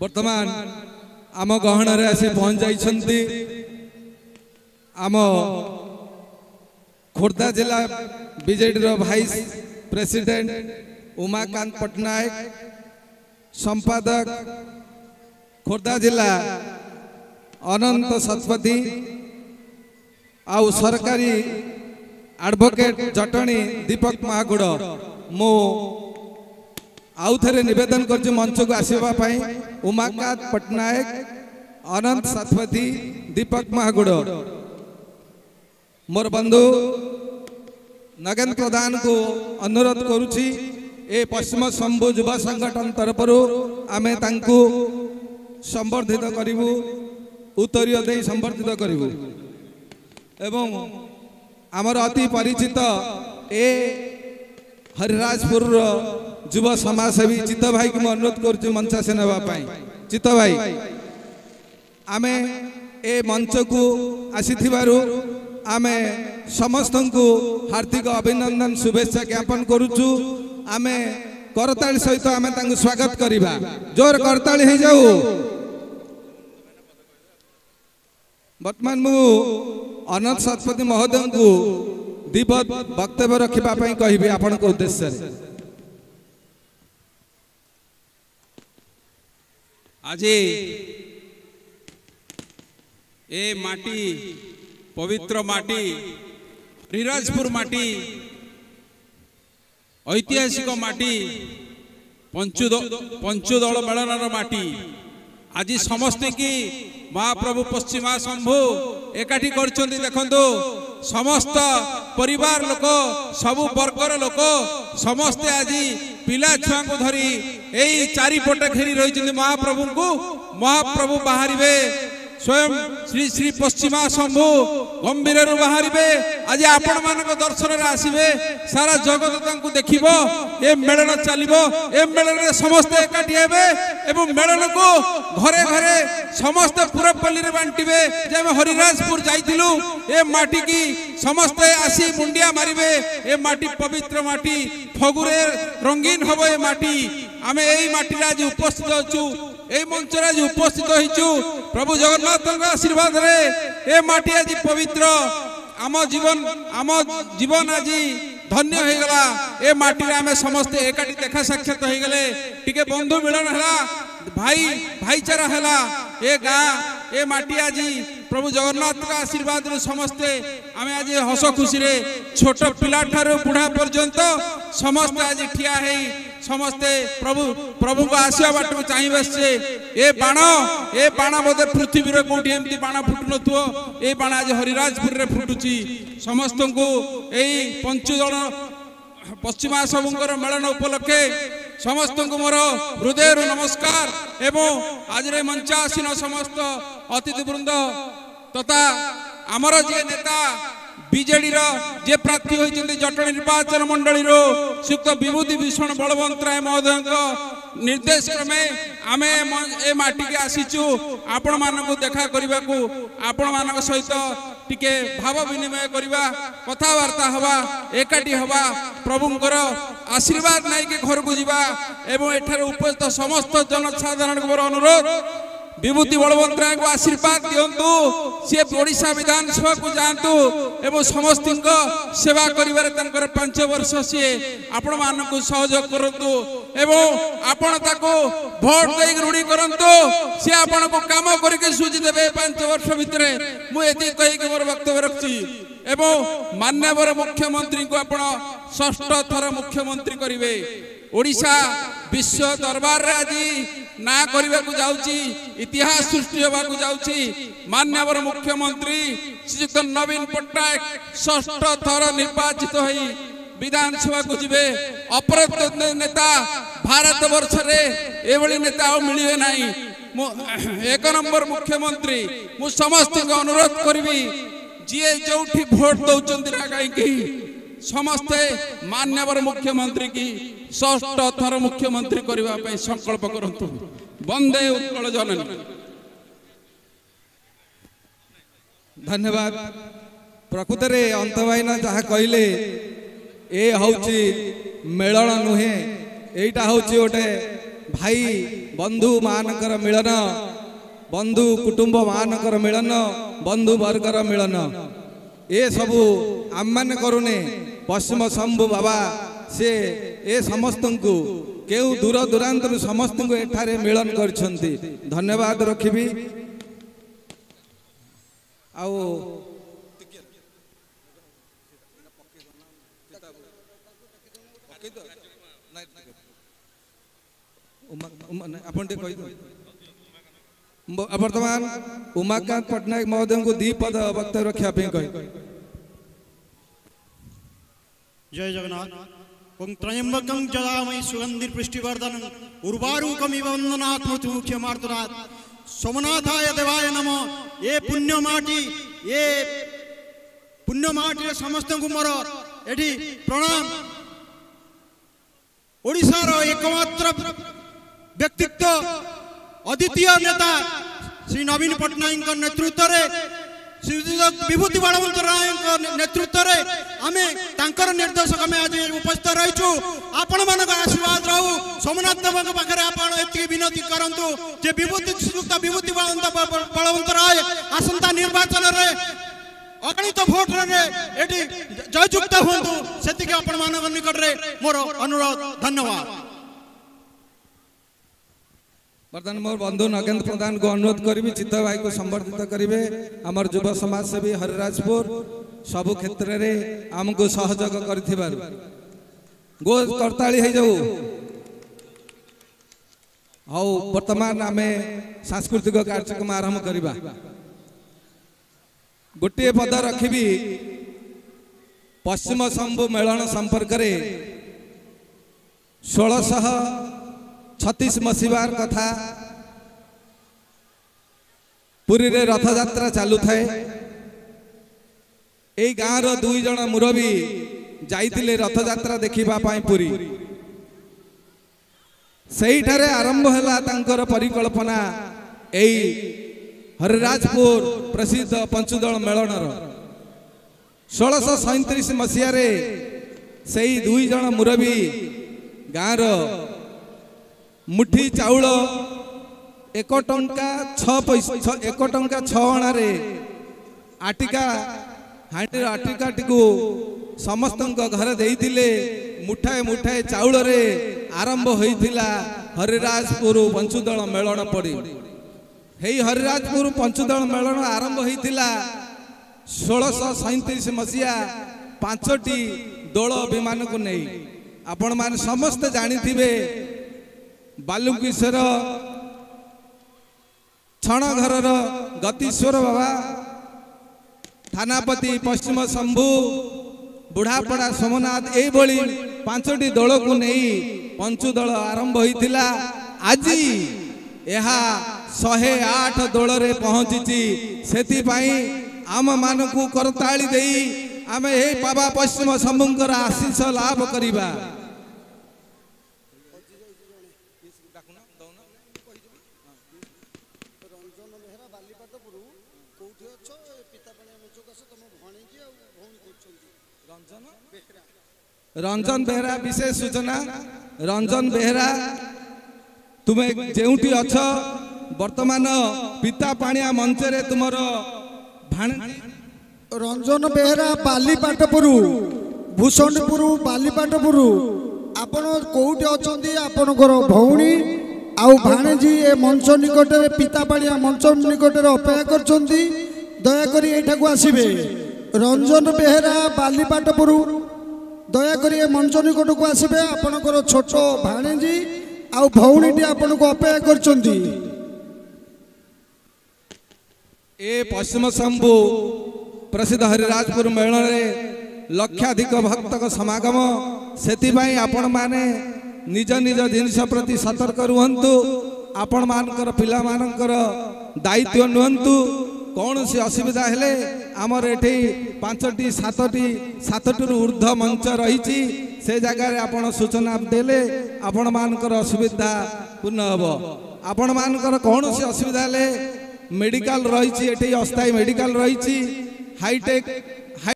वर्तमान आम गहन आसी पहुंच जाइछंती आम खोर्धा जिला BJD vice president Umakant Pattanaik संपादक खोर्धा जिला अनंत शतपथी आउ सरकारी एडवोकेट जटणी दीपक महागुड़ मो आउ थे निवेदन कर मंच को आसवाई उमाकांत पट्टनायक अनंत शतपथी दीपक महागुड़ मोर बंधु नगेंद्र प्रधान को अनुरोध करुछि ए पश्चिम शंभु युवा संगठन तरफ आमे तांकु संबर्धित करिवु उत्तरीय दे संबर्धित करिवु एवं आमर अति परिचित ए हरिराजपुर युवा समाजसेवी चित्त भाई को अनुरोध कर मंचासे नापी चित्त भाई आमे ए मंच को आसी आमे समस्त को हार्दिक अभिनंदन शुभेच्छा ज्ञापन करुचु आमे करताली सहित आमे तांको स्वागत करिबा जोर करताली हो जाऊ। वर्तमान मु अनंत शतपथी महोदय को दिवत वक्तव्य रखिबा पई कहिबे आपण को उद्देश्य रे आज ए माटी पवित्र माटी हरिराजपुर माटी ऐतिहासिक माटी पंचुदल मेलन माटी आज समस्ते की महाप्रभु पश्चिमा शंभु एकाठी करछंती देखंतु समस्त परिवार लोक सबु वर्गर लोक समस्ते आज पिला छुआ को धरी एई चारिपटे घेरी रही महाप्रभु को महाप्रभु बाहरिबे स्वयं श्री श्री पश्चिमा शंभु गंभीर बाहरिबे आज आपण मानक दर्शन रे आसीबे सारा जगत तांकु देखिबो ए मेलन चलिबो ए मेलन रे समस्त एकाठी हेबे एवं मेलन को घरे घरे समस्त पुरपल्ली रे बांटिबे जे हम हरिराजपुर जाइतिलु ए माटी की समस्त आसी मुंडिया मारिबे ए माटी पवित्र माटी फगुरे रंगीन हबो ए माटी आमे एई माटी रे आज उपस्थित अछु ए मंच रे आज उपस्थित होइछु प्रभु जगन्नाथ आशीर्वाद रे ए माटी आज पवित्र आम जीवन आज धन्य हो गला ए माटी रे आमे समस्त एकाठी देखा साक्षात हो गले टिके बंधु मिलन हला भाई भाईचारा हला ए गाँ ए माटी आज प्रभु जगन्नाथ का आशीर्वाद रे समस्ते आमे आज हस खुशी रे छोट पिला ठारो बुढ़ा पर्यंत समस्त आज ठिया है समस्ते प्रभु को आसिया बाट में चाहि बसছে ए बाण बोधे पृथ्वी रे कोठी एमती बाण फुटु नथुओ ए बाण आज हरिराजपुर रे फुटुची समस्त को एई पंचुदल पश्चिमा सबुंकर मेलन उपलक्षे समस्त को मोर हृदय नमस्कार एवं आज रे मंचासीन समस्त अतिथि वृंद तथा आमर जे नेता बीजेडी जे प्रार्थी होती जटणी निर्वाचन मंडली श्रीयुक्त विभूति भूषण बलवंत राय महोदय निर्देश क्रमे आमे ए माटी के आसीचु आपण मानक देखा करने को आपण मानक सहित टिके भाव विनिमय करवा कथबार्ता हवा एकाठी हवा प्रभुंकर आशीर्वाद नहीं के घर को जीवा एवं एठार उपस्थित समस्त जनसाधारण को अनुरोध विभूति बलवंत राय को आशीर्वाद दिंतु सी ओडिशा विधानसभा को जातु एवं समस्त सेवा कर 5 वर्ष सी आपण मानक सहयोग करतु एवं आपण ताको भोट दे रूढ़ी करतु सी आपण को काम करके सुझी देवे 5 वर्ष भितर मुझे कही मोर वक्तव्य रखी एवं माननीय मुख्यमंत्री को आपण 6ठ थर मुख्यमंत्री करेंगे ओडिशा विश्व दरबार रे आज ना करने को जाऊँगी इतिहास सृष्टि होगा जाऊँगी माननीय मुख्यमंत्री श्रीयुक्त नवीन पट्टनायक 6ठ थर निर्वाचित हो विधानसभा को जीवे अपरत नेता भारत वर्ष रे एभली नेता मिले ना एक नंबर मुख्यमंत्री मु समस्त को अनुरोध करी जी जो भोट दौरान ना कहीं समस्ते माननीय मुख्यमंत्री की 6ठ थर मुख्यमंत्री करने संकल्प करंतु वंदे उत्कल जननी। धन्यवाद। प्रकृत में अंत भाईना जहाँ कहले ए हूँ मेलन नुहे एटा हूँ गोटे भाई बंधु मानकर मिलन बंधु कुटुंब मानकर मिलन बंधु वर्गर मिलन ए सबू आम मान करूने पश्चिम शंभु बाबा से ए समस्त को केउ दूर दूरांत समस्त को एठारे मिलन करछंती धन्यवाद रखिबी आओ वर्तमान उमाकांत पट्टनायक महोदय को दी पद वक्तव्य रखा कह जय जगन्नाथ ओं त्रयंबकं जलामय सुगंधि पुष्टिवर्धनं उर्वारुकमिव वंदनात् मृत्युमुख्य मार्तनाथ सोमनाथाय देवाय नमः ये पुण्य माटी समस्त को मोर एठी प्रणाम ओडिशार एकमात्र व्यक्तित्व अद्वितीय नेता श्री नवीन पट्टनायक नेतृत्व में श्रीयुत विभूति बलवंत राय नेतृत्व में आम तांकर निर्देशक आम आज उपस्थित रहीचु आपण मान आशीर्वाद रहू सोमनाथ देव पाखे आप विनती करूँ जे विभूति बलवंत राय आसंता निर्वाचन में अगणित भोट रे जययुक्त हूँ से आपण मान निकट में मोर अनुरोध धन्यवाद। वर्तमान मोर बंधु नगेंद्र प्रधान को अनुरोध करी चित्त भाई को संबर्धित करेंगे आमर युव समाजसेवी हरिराजपुर सबु क्षेत्र में आमको सहयोग कर गो करताली हो जाऊ हाउ वर्तमान आम सांस्कृतिक कार्यक्रम आरंभ करवा गोटे पद रखी पश्चिम शंभु मेलन संपर्क में 1636 मसीहार कथा पुरी रे रथ यात्रा चालू थाए ए गाँव रो 2 जण मुरबी जाइतिले रथ यात्रा देखिबा पाई पुरी सही ठारे आरंभ हैला तांकर परिकल्पना एई हरिराजपुर प्रसिद्ध पंचुदल मेलनर 1637 मसीह रे सही 2 जण मुरबी गाँव मुठी चाउल 1 टंका 6 पैसा 1 टंका 6 अणारे आटिका हांडी आटिका टिकु समस्त घर देइथिले मुठाए मुठाए चाउल रे आरंभ होइथिला हरिराजपुर पंचुदल मेलन पड़ी हेई हरिराजपुर पंचुदल मेलन आरंभ होइथिला 1637 मसीहा 5टी दल विमान को नहीं आपण मान समस्त जानिथिबे बालुकेश्वर छणघर गतीश्वर बाबा थानापति पश्चिम शंभु बुढ़ापड़ा सोमनाथ यही 5टी दल को नहीं पंचुदल आरंभ होइथिला आज यह 108 दल रे पहुंची सेतिपाई आम मान को करताली देई आमे हे बाबा पश्चिम शंभुंकर आशीष लाभ करिबा रंजन बेहरा विशेष सूचना रंजन बेहरा तुम्हें जेउटी अछ वर्तमान पिता पाणिया मंच रे तुमर रंजन बेहरा बालीपाटपुर भूषणपुर बालीपाटपुर आपण कोउटी अछंती आपनकर भौणी आउ भाणेजी ए मंच निकट रे पिता पाणिया मंच निकट रे अपेक्षा करछंती दया करी एठा को आसीबे रंजन बेहरा बालीपाटपुर दया करी ए मंच निकट को आसीबे आपनकर छोट भाणेजी आउ भौणीटी आपन को अपेक्षा करछंती ए पश्चिम शंभु प्रसिद्ध हरिराजपुर मेलन रे लक्षाधिक भक्तक समागम सेतिबाई आपण माने निज निज जिनिस प्रति सतर्क रुहंतु आपण मानकर पिला मानकर दायित्व नुहंतु कौन सी असुविधा हेले आमर एठी 5टी 7टी ऊर्ध्व मंच रही से जगह रे आपण सूचना देले आपण मानकर असुविधा पूर्ण हबो आपण मानकर कौन सी असुविधा हेले मेडिकल रही अस्थायी मेडिकल रही हाईटेक